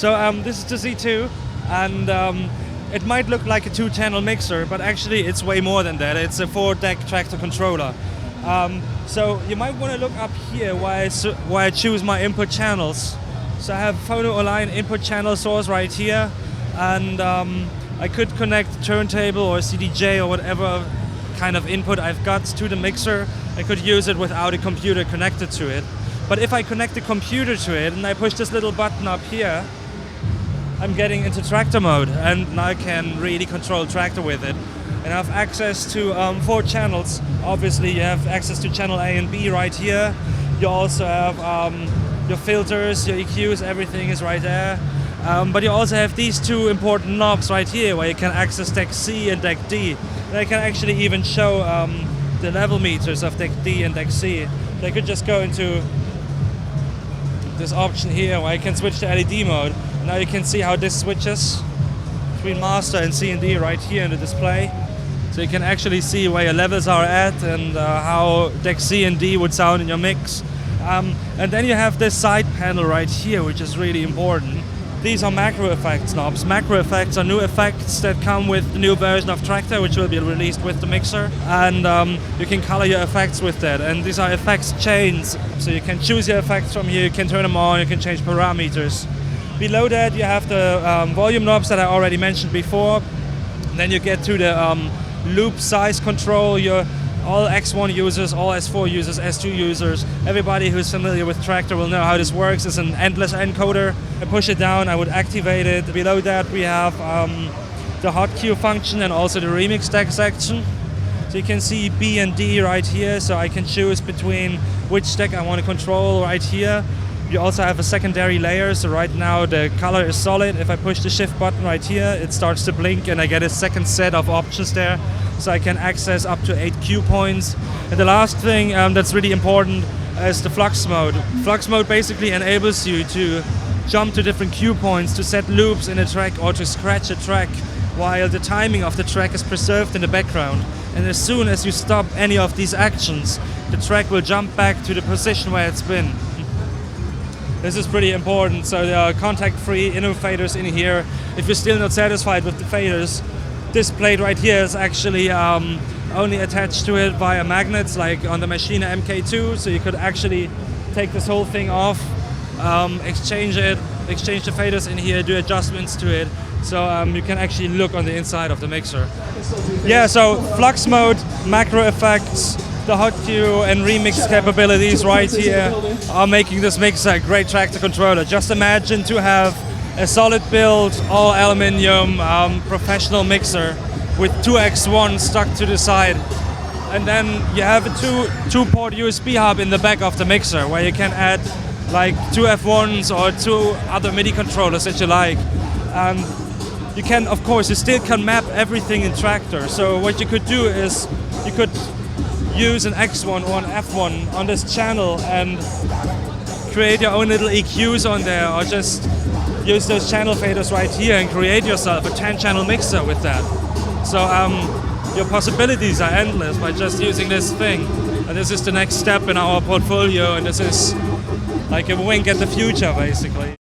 So this is the Z2, and it might look like a 2-channel mixer, but actually it's way more than that. It's a 4-deck Traktor controller. So you might want to look up here why I choose my input channels. So I have phono align input channel source right here, and I could connect turntable or CDJ or whatever kind of input I've got to the mixer. I could use it without a computer connected to it. But if I connect the computer to it and I push this little button up here, I'm getting into Traktor mode, and now I can really control Traktor with it. And I have access to 4 channels. Obviously you have access to channel A and B right here. You also have your filters, your EQs, everything is right there. But you also have these 2 important knobs right here where you can access deck C and deck D. And I can actually even show the level meters of deck D and deck C. So I could just go into this option here where I can switch to LED mode. Now you can see how this switches between master and C and D right here in the display. So you can actually see where your levels are at and how deck C and D would sound in your mix. And then you have this side panel right here, which is really important. These are macro effects knobs. Macro effects are new effects that come with the new version of Traktor, which will be released with the mixer. And you can color your effects with that. And these are effects chains. So you can choose your effects from here, you can turn them on, you can change parameters. Below that you have the volume knobs that I already mentioned before. And then you get to the loop size control. All X1 users, all S4 users, S2 users, everybody who's familiar with Traktor will know how this works. It's an endless encoder. I push it down, I would activate it. Below that we have the hot cue function and also the remix deck section. So you can see B and D right here, so I can choose between which deck I want to control right here. You also have a secondary layer, so right now the color is solid. If I push the shift button right here, it starts to blink and I get a second set of options there. So I can access up to 8 cue points. And the last thing that's really important is the Flux Mode. Flux Mode basically enables you to jump to different cue points, to set loops in a track or to scratch a track while the timing of the track is preserved in the background. And as soon as you stop any of these actions, the track will jump back to the position where it's been. This is pretty important. So there are contact-free innovators in here. If you're still not satisfied with the faders, this plate right here is actually only attached to it via magnets, like on the Machine MK2. So you could actually take this whole thing off, exchange the faders in here, do adjustments to it. So you can actually look on the inside of the mixer. Yeah, so Flux Mode, macro effects, the hot cue and remix capabilities right here are making this mixer a great Traktor controller. Just imagine to have a solid build, all aluminium, professional mixer with 2 X1 stuck to the side. And then you have a 2-port USB hub in the back of the mixer where you can add like 2 F1s or 2 other MIDI controllers that you like. You can, of course, you still can map everything in Traktor. So what you could do is you could use an X1 or an F1 on this channel and create your own little EQs on there, or just use those channel faders right here and create yourself a 10-channel mixer with that. So your possibilities are endless by just using this thing. And this is the next step in our portfolio, and this is like a wink at the future, basically.